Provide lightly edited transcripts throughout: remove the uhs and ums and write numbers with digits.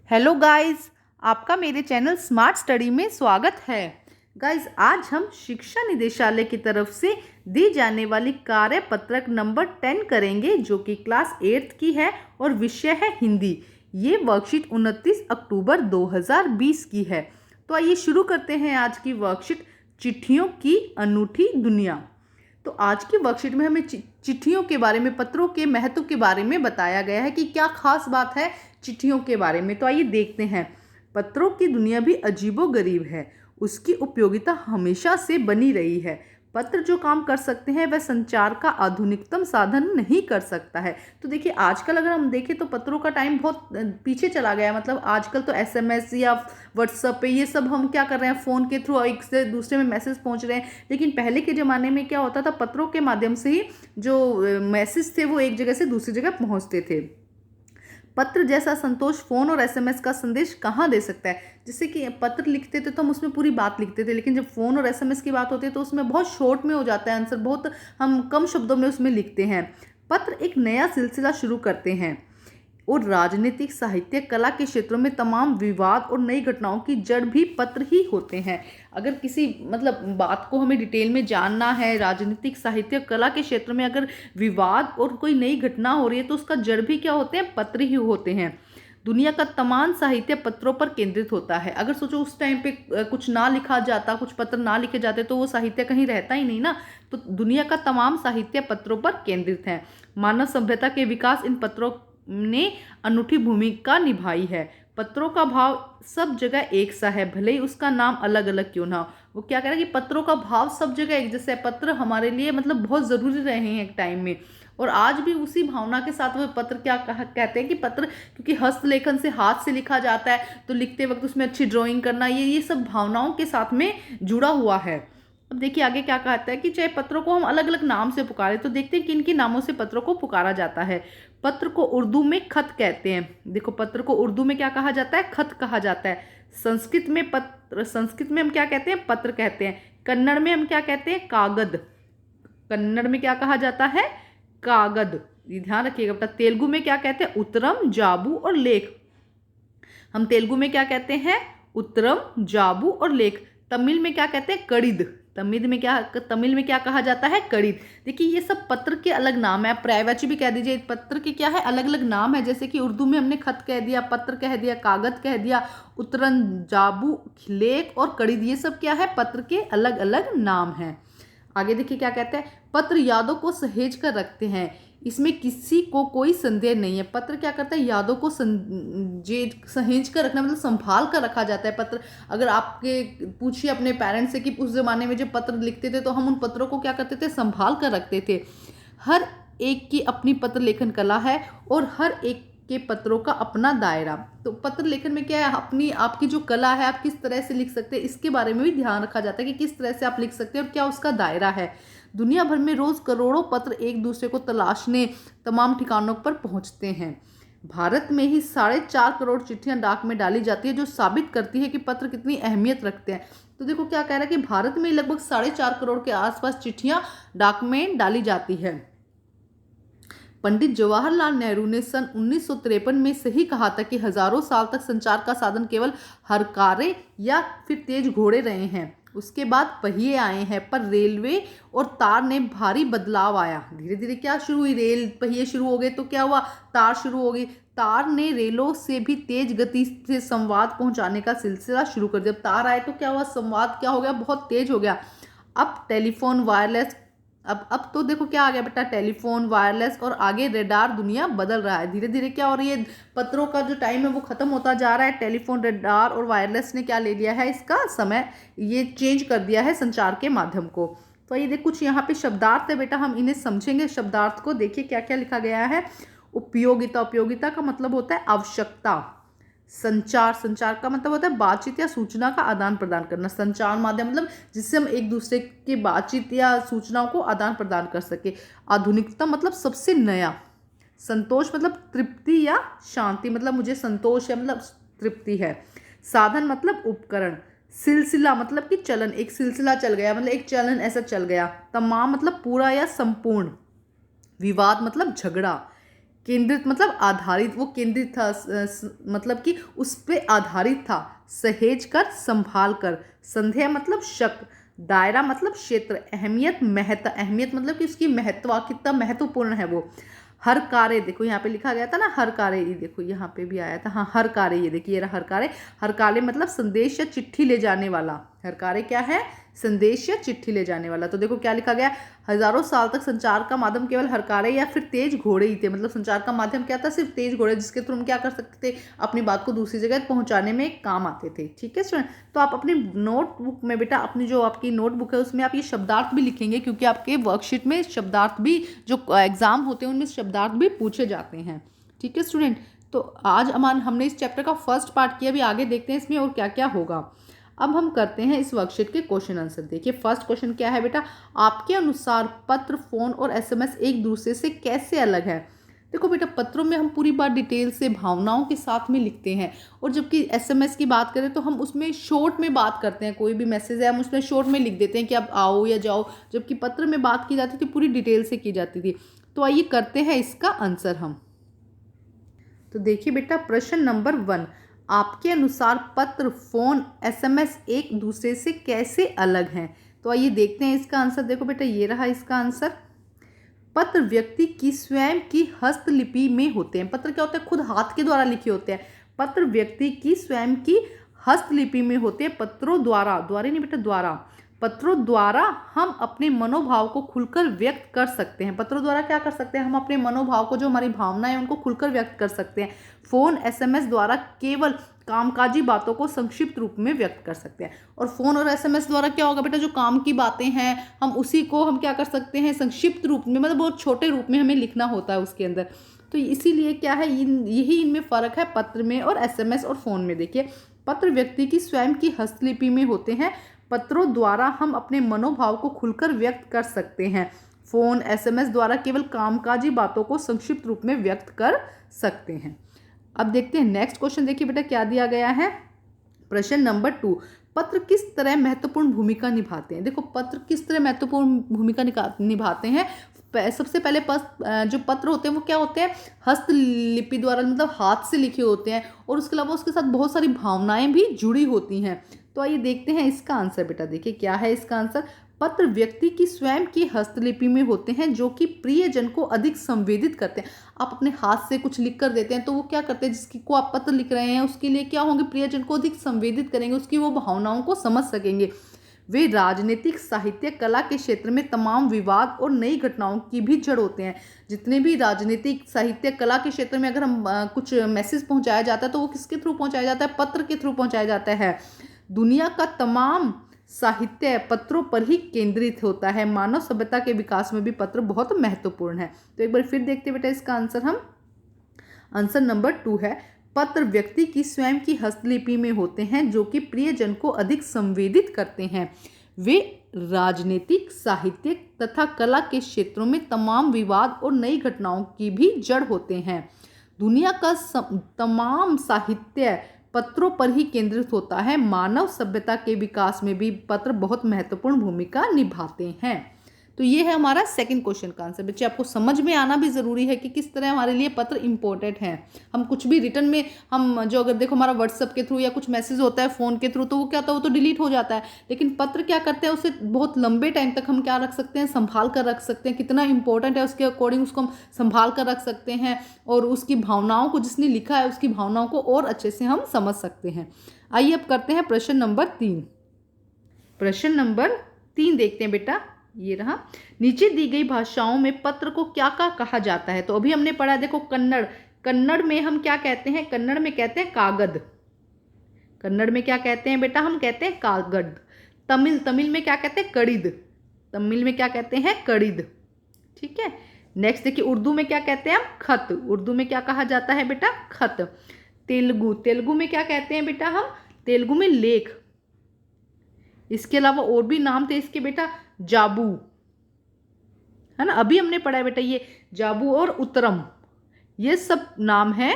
Hello guys, आपका मेरे channel smart study में स्वागत है। गाइस, आज हम शिक्षा निदेशालय की तरफ से दी जाने वाली कार्य पत्रक नंबर 10 करेंगे, जो कि क्लास 8 की है और विषय है हिंदी। ये वर्कशीट 29 अक्टूबर 2020 की है। तो आइए शुरू करते हैं आज की वर्कशीट, चिट्ठियों की अनूठी दुनिया। तो आज की वर्कशीट में हमें चिट्ठियों के बारे में, पत्रों के महत्व के बारे में बताया गया है कि क्या खास बात है चिट्ठियों के बारे में। तो आइए देखते हैं। पत्रों की दुनिया भी अजीबोगरीब है, उसकी उपयोगिता हमेशा से बनी रही है। पत्र जो काम कर सकते हैं वह संचार का आधुनिकतम साधन नहीं कर सकता है। तो देखिए, आजकल अगर हम देखें तो पत्रों का टाइम बहुत पीछे चला गया है। मतलब आजकल तो एसएमएस या व्हाट्सएप पे ये सब हम क्या कर रहे हैं, फ़ोन के थ्रू एक से दूसरे में मैसेज पहुंच रहे हैं। लेकिन पहले के ज़माने में क्या होता था, पत्रों के माध्यम से ही जो मैसेज थे वो एक जगह से दूसरी जगह पहुँचते थे। पत्र जैसा संतोष फोन और एसएमएस का संदेश कहाँ दे सकता है। जैसे कि पत्र लिखते थे तो हम उसमें पूरी बात लिखते थे, लेकिन जब फोन और एसएमएस की बात होती है तो उसमें बहुत शॉर्ट में हो जाता है आंसर, बहुत हम कम शब्दों में उसमें लिखते हैं। पत्र एक नया सिलसिला शुरू करते हैं और राजनीतिक, साहित्य, कला के क्षेत्रों में तमाम विवाद और नई घटनाओं की जड़ भी पत्र ही होते हैं। अगर किसी बात को हमें डिटेल में जानना है, राजनीतिक, साहित्य, कला के क्षेत्र में अगर विवाद और कोई नई घटना हो रही है तो उसका जड़ भी क्या होते हैं, पत्र ही होते हैं। दुनिया का तमाम साहित्य पत्रों पर केंद्रित होता है। अगर सोचो उस टाइम पे कुछ ना लिखा जाता, कुछ पत्र ना लिखे जाते तो वो साहित्य कहीं रहता ही नहीं ना। तो दुनिया का तमाम साहित्य पत्रों पर केंद्रित है। मानव सभ्यता के विकास इन पत्रों ने अनूठी भूमिका निभाई है। पत्रों का भाव सब जगह एक सा है, भले ही उसका नाम अलग अलग क्यों ना हो। वो क्या कह रहा है कि पत्रों का भाव सब जगह एक जैसा है। पत्र हमारे लिए बहुत ज़रूरी रहे हैं एक टाइम में, और आज भी उसी भावना के साथ वह पत्र कहते हैं कि पत्र, क्योंकि हस्तलेखन से, हाथ से लिखा जाता है तो लिखते वक्त उसमें अच्छी ड्राइंग करना, ये सब भावनाओं के साथ में जुड़ा हुआ है। अब देखिए आगे क्या कहता है कि चाहे पत्रों को हम अलग अलग नाम से पुकारें, तो देखते हैं किन किन नामों से पत्रों को पुकारा जाता है। पत्र को उर्दू में खत कहते हैं। देखो, पत्र को उर्दू में क्या कहा जाता है, खत कहा जाता है। संस्कृत में हम क्या कहते हैं, पत्र कहते हैं। कन्नड़ में हम क्या कहते हैं, कागद। कन्नड़ में क्या कहा जाता है, कागद। ये ध्यान रखिएगा बेटा। तेलुगु में क्या कहते हैं, उत्तरम, जाबू और लेख। हम तेलुगु में क्या कहते हैं, उत्तरम, जाबू और लेख। तमिल में क्या कहते हैं, कड़िद। तमिल में क्या कहा जाता है, कड़िद। देखिए, ये सब पत्र के अलग नाम है। आप पर्यायवाची भी कह दीजिए, पत्र के क्या है, अलग अलग नाम है। जैसे कि उर्दू में हमने खत कह दिया, पत्र कह दिया, कागज कह दिया, उत्तरन, जाबू, लेख और कड़िद, ये सब क्या है, पत्र के अलग अलग नाम हैं। आगे देखिए क्या कहते हैं, पत्र यादों को सहेज कर रखते हैं, इसमें किसी को कोई संदेह नहीं है। पत्र क्या करता है, यादों को सहेज कर रखना, संभाल कर रखा जाता है पत्र। अगर आपके पूछिए अपने पेरेंट्स से कि उस ज़माने में जब पत्र लिखते थे तो हम उन पत्रों को क्या करते थे, संभाल कर रखते थे। हर एक की अपनी पत्र लेखन कला है और हर एक के पत्रों का अपना दायरा। तो पत्र लेखन में क्या है, आपकी जो कला है, आप किस तरह से लिख सकते हैं, इसके बारे में भी ध्यान रखा जाता है कि किस तरह से आप लिख सकते हैं और क्या उसका दायरा है। दुनिया भर में रोज करोड़ों पत्र एक दूसरे को तलाशने तमाम ठिकानों पर पहुंचते हैं। भारत में ही 4.5 करोड़ चिट्ठियां डाक में डाली जाती है, जो साबित करती है कि पत्र कितनी अहमियत रखते हैं। तो देखो क्या कह रहा है कि भारत में लगभग 4.5 करोड़ के आसपास चिट्ठियां डाक में डाली जाती है। पंडित जवाहरलाल नेहरू ने सन 1953 में सही कहा था कि हजारों साल तक संचार का साधन केवल हरकारे या फिर तेज घोड़े रहे हैं। उसके बाद पहिए आए हैं, पर रेलवे और तार ने भारी बदलाव आया। धीरे धीरे क्या शुरू हुई, रेल पहिए शुरू हो गए तो क्या हुआ, तार शुरू हो गई। तार ने रेलों से भी तेज गति से संवाद पहुंचाने का सिलसिला शुरू कर दिया। जब तार आए तो क्या हुआ, संवाद क्या हो गया, बहुत तेज हो गया। अब टेलीफोन, वायरलेस, अब तो देखो क्या आ गया बेटा, टेलीफोन, वायरलेस और आगे रेडार। दुनिया बदल रहा है धीरे धीरे। क्या हो रही है, पत्रों का जो टाइम है वो खत्म होता जा रहा है। टेलीफोन, रेडार और वायरलेस ने क्या ले लिया है, इसका समय ये चेंज कर दिया है संचार के माध्यम को। तो ये देख, कुछ यहाँ पे शब्दार्थ है बेटा, हम इन्हें समझेंगे। शब्दार्थ को देखिए क्या क्या लिखा गया है। उपयोगिता, उपयोगिता का मतलब होता है आवश्यकता। संचार, संचार का मतलब होता है बातचीत या सूचना का आदान प्रदान करना। संचार माध्यम जिससे हम एक दूसरे की बातचीत या सूचनाओं को आदान प्रदान कर सके। आधुनिकता मतलब सबसे नया। संतोष मतलब तृप्ति या शांति, मुझे संतोष है, तृप्ति है। साधन मतलब उपकरण। सिलसिला मतलब कि चलन, एक सिलसिला चल गया, एक चलन ऐसा चल गया। तमाम मतलब पूरा या संपूर्ण। विवाद मतलब झगड़ा। केंद्रित मतलब आधारित, वो केंद्रित था, मतलब कि उस पे आधारित था। सहेज कर, संभाल कर। संदेह मतलब शक। दायरा मतलब क्षेत्र। अहमियत, महत्व, अहमियत मतलब कि उसकी महत्व, कितना महत्वपूर्ण है वो। हर कार्य, देखो यहाँ पे लिखा गया था ना हर कार्य, ये देखो यहाँ पे भी आया था, हाँ हर कार्य, ये देखिए ये रहा हर कार्य। हर कार्य मतलब संदेश या चिट्ठी ले जाने वाला। हर कार्य क्या है? संदेश या चिट्ठी ले जाने वाला। तो देखो क्या लिखा गया, हजारों साल तक संचार का माध्यम केवल हर कार्य या फिर तेज घोड़े ही थे। मतलब संचार का माध्यम क्या था? सिर्फ तेज घोड़े, जिसके थ्रू हम क्या कर सकते थे? अपनी बात को दूसरी जगह पहुंचाने में काम आते थे। ठीक है स्टूडेंट, तो आप अपनी नोटबुक में बेटा, अपनी जो आपकी नोटबुक है उसमें आप ये शब्दार्थ भी लिखेंगे, क्योंकि आपके वर्कशीट में शब्दार्थ भी, जो एग्जाम होते हैं उनमें शब्दार्थ भी पूछे जाते हैं। ठीक है स्टूडेंट, तो आज हमने इस चैप्टर का फर्स्ट पार्ट किया, अभी आगे देखते हैं इसमें और क्या क्या होगा। अब हम करते हैं इस वर्कशीट के क्वेश्चन आंसर। देखिए फर्स्ट क्वेश्चन क्या है बेटा, आपके अनुसार पत्र, फोन और एसएमएस एक दूसरे से कैसे अलग है? देखो बेटा, पत्रों में हम पूरी बात डिटेल से भावनाओं के साथ में लिखते हैं, और जबकि एसएमएस की बात करें तो हम उसमें शॉर्ट में बात करते हैं। कोई भी मैसेज है हम उसमें शॉर्ट में लिख देते हैं कि आप आओ या जाओ, जबकि पत्र में बात की जाती थी पूरी डिटेल से की जाती थी। तो आइए करते हैं इसका आंसर हम। तो देखिए बेटा, प्रश्न नंबर 1, आपके अनुसार पत्र, फोन, एसएमएस एक दूसरे से कैसे अलग हैं? तो आइए देखते हैं इसका आंसर। देखो बेटा, ये रहा इसका आंसर। पत्र व्यक्ति की स्वयं की हस्तलिपि में होते हैं। पत्र क्या होता है? खुद हाथ के द्वारा लिखे होते हैं। पत्र व्यक्ति की स्वयं की हस्तलिपि में होते हैं। पत्रों द्वारा, द्वारा नहीं बेटा, द्वारा, पत्रों द्वारा हम अपने मनोभाव को खुलकर व्यक्त कर सकते हैं। पत्रों द्वारा क्या कर सकते हैं? हम अपने मनोभाव को, जो हमारी भावना है उनको खुलकर व्यक्त कर सकते हैं। फोन, एसएमएस द्वारा केवल कामकाजी बातों को संक्षिप्त रूप में व्यक्त कर सकते हैं। और फोन और एसएमएस द्वारा क्या होगा बेटा, जो काम की बातें हैं हम उसी को हम क्या कर सकते हैं? संक्षिप्त रूप में, मतलब बहुत छोटे रूप में हमें लिखना होता है उसके अंदर। तो इसीलिए क्या है, यही इनमें फर्क है पत्र में और एसएमएस और फोन में। देखिए, पत्र व्यक्ति की स्वयं की हस्तलिपि में होते हैं। पत्रों द्वारा हम अपने मनोभाव को खुलकर व्यक्त कर सकते हैं। फोन, एसएमएस द्वारा केवल कामकाजी बातों को संक्षिप्त रूप में व्यक्त कर सकते हैं। अब देखते हैं नेक्स्ट क्वेश्चन। देखिए बेटा क्या दिया गया है, प्रश्न नंबर 2, पत्र किस तरह महत्वपूर्ण भूमिका निभाते हैं? देखो, पत्र किस तरह महत्वपूर्ण भूमिका निभाते हैं। सबसे पहले जो पत्र होते हैं वो क्या होते हैं? हस्तलिपि द्वारा, मतलब हाथ से लिखे होते हैं, और उसके अलावा उसके साथ बहुत सारी भावनाएं भी जुड़ी होती हैं। तो आइए देखते हैं इसका आंसर। बेटा देखिए क्या है इसका आंसर, पत्र व्यक्ति की स्वयं की हस्तलिपि में होते हैं, जो कि प्रियजन को अधिक संवेदित करते हैं। आप अपने हाथ से कुछ लिख कर देते हैं तो वो क्या करते हैं, जिसकी को आप पत्र लिख रहे हैं उसके लिए क्या होंगे, प्रियजन को अधिक संवेदित करेंगे, उसकी वो भावनाओं को समझ सकेंगे। वे राजनीतिक, साहित्य, कला के क्षेत्र में तमाम विवाद और नई घटनाओं की भी जड़ होते हैं। जितने भी राजनीतिक, साहित्य, कला के क्षेत्र में अगर हम कुछ मैसेज पहुंचाया जाता है तो वो किसके थ्रू पहुंचाया जाता है? पत्र के थ्रू पहुंचाया जाता है। दुनिया का तमाम साहित्य पत्रों पर ही केंद्रित होता है। मानव सभ्यता के विकास में भी पत्र बहुत महत्वपूर्ण है। तो एक बार फिर देखते बेटा इसका आंसर हम। आंसर नंबर 2 है, पत्र व्यक्ति की स्वयं की हस्तलिपि में होते हैं, जो कि प्रियजन को अधिक संवेदित करते हैं। वे राजनीतिक, साहित्यिक तथा कला के क्षेत्रों में तमाम विवाद और नई घटनाओं की भी जड़ होते हैं। दुनिया का तमाम साहित्य पत्रों पर ही केंद्रित होता है। मानव सभ्यता के विकास में भी पत्र बहुत महत्वपूर्ण भूमिका निभाते हैं। तो ये है हमारा सेकंड क्वेश्चन का आंसर। बच्चे आपको समझ में आना भी ज़रूरी है कि किस तरह हमारे लिए पत्र इंपॉर्टेंट है। हम कुछ भी रिटर्न में हम जो, अगर देखो हमारा व्हाट्सअप के थ्रू या कुछ मैसेज होता है फ़ोन के थ्रू, तो वो क्या होता है, वो तो डिलीट हो जाता है। लेकिन पत्र क्या करते हैं, उसे बहुत लंबे टाइम तक हम क्या रख सकते हैं, संभाल कर रख सकते हैं। कितना इंपॉर्टेंट है उसके अकॉर्डिंग उसको हम संभाल कर रख सकते हैं, और उसकी भावनाओं को, जिसने लिखा है उसकी भावनाओं को और अच्छे से हम समझ सकते हैं। आइए अब करते हैं प्रश्न नंबर 3। प्रश्न नंबर 3 देखते हैं बेटा, ये रहा। नीचे दी गई भाषाओं में पत्र को क्या कहा जाता है? तो अभी हमने पढ़ा, देखो कन्नड़, कन्नड़ में हम क्या कहते हैं? कन्नड़ में कहते हैं कागद। कन्नड़ में क्या कहते हैं बेटा? हम कहते हैं कागद। तमिल, तमिल में क्या कहते हैं? कड़िद। तमिल में क्या कहते हैं? कड़िद। ठीक है। नेक्स्ट देखिए, उर्दू में क्या कहते हैं हम? खत। उर्दू में क्या कहा जाता है बेटा? खत। तेलुगु, तेलुगु में क्या कहते हैं बेटा हम? तेलुगु में लेख। इसके अलावा और भी नाम थे इसके बेटा, जाबू, है ना, अभी हमने पढ़ा है बेटा ये जाबू और उत्तरम, ये सब नाम है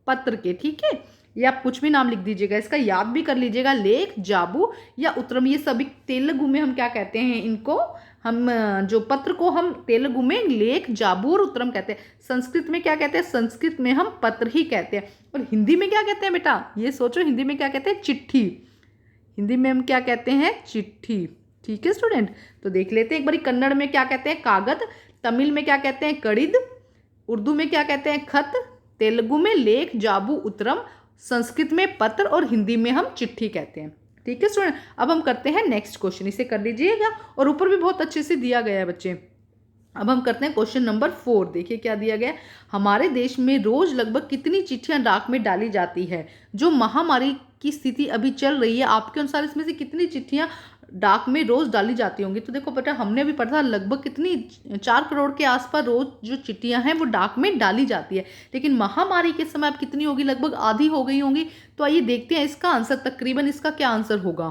पत्र के। ठीक है, ये आप कुछ भी नाम लिख दीजिएगा, इसका याद भी कर लीजिएगा। लेख, जाबू या उत्तरम, ये सभी तेलुगु में हम क्या कहते हैं इनको? हम जो पत्र को हम तेलुगु में लेख, जाबू और उत्तरम कहते हैं। संस्कृत में क्या कहते हैं? संस्कृत में हम पत्र ही कहते हैं। और हिंदी में क्या कहते हैं बेटा? ये सोचो, हिंदी में क्या कहते हैं? चिट्ठी। हिंदी में हम क्या कहते हैं? चिट्ठी। ठीक है स्टूडेंट, तो देख लेते हैं एक बारी। कन्नड़ में क्या कहते हैं? कागद। तमिल में क्या कहते हैं? कड़िद। उर्दू में क्या कहते हैं? खत। तेलुगु में लेख, जाबू, उत्तरम। संस्कृत में पत्र और हिंदी में हम चिट्ठी कहते हैं। ठीक है स्टूडेंट, अब हम करते हैं नेक्स्ट क्वेश्चन, इसे कर लीजिएगा और ऊपर भी बहुत अच्छे से दिया गया है बच्चे। अब हम करते हैं क्वेश्चन नंबर 4। देखिए क्या दिया गया है। हमारे देश में रोज लगभग कितनी चिट्ठियां डाक में डाली जाती है? जो महामारी की स्थिति अभी चल रही है, आपके अनुसार इसमें से कितनी चिट्ठियां डाक में रोज डाली जाती होंगी? तो देखो बेटा, हमने अभी पढ़ा लगभग कितनी 4 करोड़ के आसपास रोज जो चिट्ठियां हैं वो डाक में डाली जाती है। लेकिन महामारी के समय अब कितनी होगी? लगभग आधी हो गई होंगी। तो आइए देखते हैं इसका आंसर, तकरीबन इसका क्या आंसर होगा।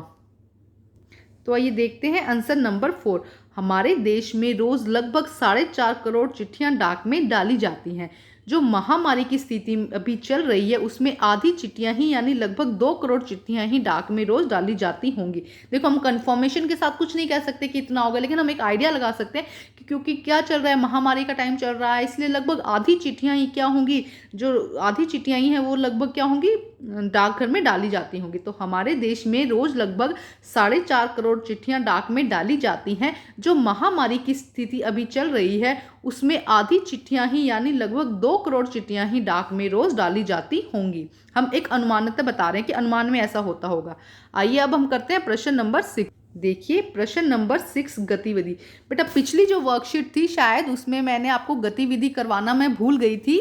तो आइए देखते हैं आंसर नंबर 4। हमारे देश में रोज लगभग 4.5 करोड़ चिट्ठियां डाक में डाली जाती हैं। जो महामारी की स्थिति अभी चल रही है उसमें आधी चिट्ठियां ही यानी लगभग 2 करोड़ चिट्ठियां ही डाक में रोज डाली जाती होंगी। देखो, हम कंफर्मेशन के साथ कुछ नहीं कह सकते कि इतना होगा, लेकिन हम एक आइडिया लगा सकते हैं कि क्योंकि क्या चल रहा है, महामारी का टाइम चल रहा है, इसलिए लगभग आधी चिट्ठियां ही क्या होंगी, जो आधी चिट्ठियां ही हैं वो लगभग क्या होंगी? डाकघर में डाली जाती होंगी। तो हमारे देश में रोज लगभग 4.5 करोड़ चिट्ठियां डाक में डाली जाती हैं। जो महामारी की स्थिति अभी चल रही है उसमें आधी चिट्ठियां ही यानी लगभग 2 करोड़ चिट्ठियां ही डाक में रोज डाली जाती होंगी। हम एक अनुमानता बता रहे हैं कि अनुमान में ऐसा होता होगा। आइए अब हम करते हैं प्रश्न नंबर 6। देखिए प्रश्न नंबर 6, गतिविधि। बेटा पिछली जो वर्कशीट थी शायद उसमें मैंने आपको गतिविधि करवाना मैं भूल गई थी,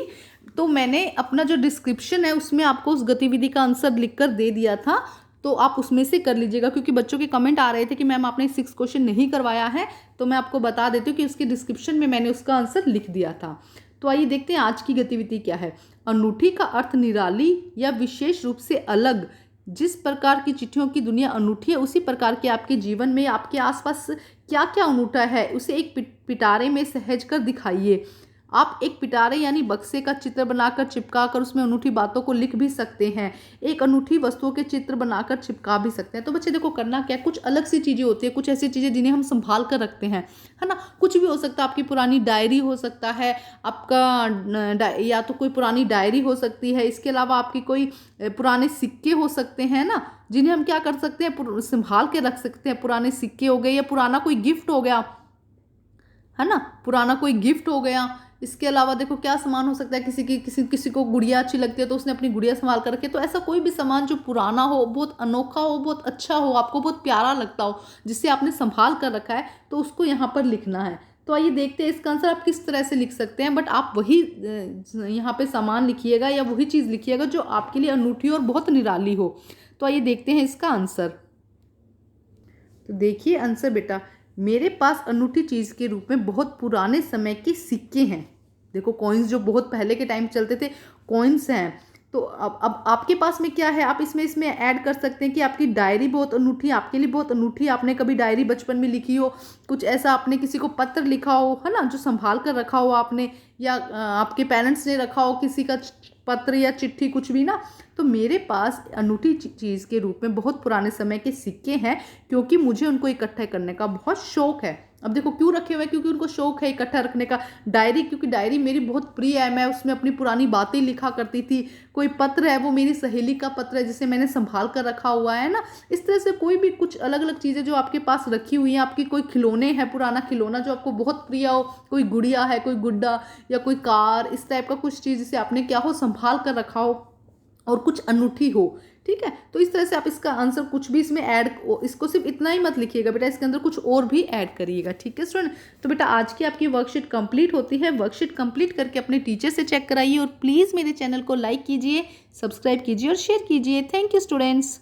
तो मैंने अपना जो डिस्क्रिप्शन है उसमें आपको उस गतिविधि का आंसर लिखकर दे दिया था, तो आप उसमें से कर लीजिएगा। क्योंकि बच्चों के कमेंट आ रहे थे कि मैम आपने 6 क्वेश्चन नहीं करवाया है, तो मैं आपको बता देती हूँ कि उसके डिस्क्रिप्शन में मैंने उसका आंसर लिख दिया था। तो आइए देखते हैं आज की गतिविधि क्या है। अनूठी का अर्थ निराली या विशेष रूप से अलग। जिस प्रकार की चिट्ठियों की दुनिया अनूठी है उसी प्रकार के आपके जीवन में आपके आसपास क्या क्या अनूठा है उसे एक पिटारे में सहज कर दिखाइए। आप एक पिटारे यानी बक्से का चित्र बनाकर चिपका कर उसमें अनूठी बातों को लिख भी सकते हैं। एक अनूठी वस्तुओं के चित्र बनाकर चिपका भी सकते हैं। तो बच्चे देखो, करना क्या, कुछ अलग सी चीज़ें होती है, कुछ ऐसी चीज़ें जिन्हें हम संभाल कर रखते हैं, है ना। कुछ भी हो सकता है, आपकी पुरानी डायरी हो सकता है, आपका या तो कोई पुरानी डायरी हो सकती है, इसके अलावा आपकी कोई पुराने सिक्के हो सकते हैं ना, जिन्हें हम क्या कर सकते हैं, संभाल के रख सकते हैं। पुराने सिक्के हो गए या पुराना कोई गिफ्ट हो गया, है ना, पुराना कोई गिफ्ट हो गया। इसके अलावा देखो क्या सामान हो सकता है, किसी को गुड़िया अच्छी लगती है तो उसने अपनी गुड़िया संभाल कर रखी है। तो ऐसा कोई भी सामान जो पुराना हो, बहुत अनोखा हो, बहुत अच्छा हो, आपको बहुत प्यारा लगता हो, जिसे आपने संभाल कर रखा है, तो उसको यहाँ पर लिखना है। तो आइए देखते हैं इसका आंसर आप किस तरह से लिख सकते हैं। बट आप वही यहाँ पे सामान लिखिएगा या वही चीज़ लिखिएगा जो आपके लिए अनूठी और बहुत निराली हो। तो आइए देखते हैं इसका आंसर। तो देखिए आंसर बेटा, मेरे पास अनूठी चीज़ के रूप में बहुत पुराने समय के सिक्के हैं। देखो कॉइन्स जो बहुत पहले के टाइम चलते थे, कॉइन्स हैं। तो अब आपके पास में क्या है, आप इसमें ऐड कर सकते हैं कि आपकी डायरी बहुत अनूठी, आपके लिए बहुत अनूठी, आपने कभी डायरी बचपन में लिखी हो, कुछ ऐसा आपने किसी को पत्र लिखा हो, है ना, जो संभाल कर रखा हो आपने, या आपके पेरेंट्स ने रखा हो किसी का पत्र या चिट्ठी, कुछ भी ना। तो मेरे पास अनूठी चीज़ के रूप में बहुत पुराने समय के सिक्के हैं, क्योंकि मुझे उनको इकट्ठा करने का बहुत शौक है। अब देखो क्यों रखे हुए हैं, क्योंकि उनको शौक है इकट्ठा रखने का। डायरी, क्योंकि डायरी मेरी बहुत प्रिय है, मैं उसमें अपनी पुरानी बातें लिखा करती थी। कोई पत्र है, वो मेरी सहेली का पत्र है जिसे मैंने संभाल कर रखा हुआ है ना। इस तरह से कोई भी कुछ अलग अलग चीज़ें जो आपके पास रखी हुई हैं, आपकी कोई खिलौने हैं, पुराना खिलौना जो आपको बहुत प्रिय हो, कोई गुड़िया है, कोई गुड्डा या कोई कार, इस टाइप का कुछ चीज़ जिसे आपने क्या हो, संभाल कर रखा हो और कुछ अनूठी हो। ठीक है, तो इस तरह से आप इसका आंसर कुछ भी इसमें ऐड, इसको सिर्फ इतना ही मत लिखिएगा बेटा, इसके अंदर कुछ और भी ऐड करिएगा। ठीक है स्टूडेंट, तो बेटा आज की आपकी वर्कशीट कंप्लीट होती है। वर्कशीट कंप्लीट करके अपने टीचर से चेक कराइए और प्लीज़ मेरे चैनल को लाइक कीजिए, सब्सक्राइब कीजिए और शेयर कीजिए। Thank you students.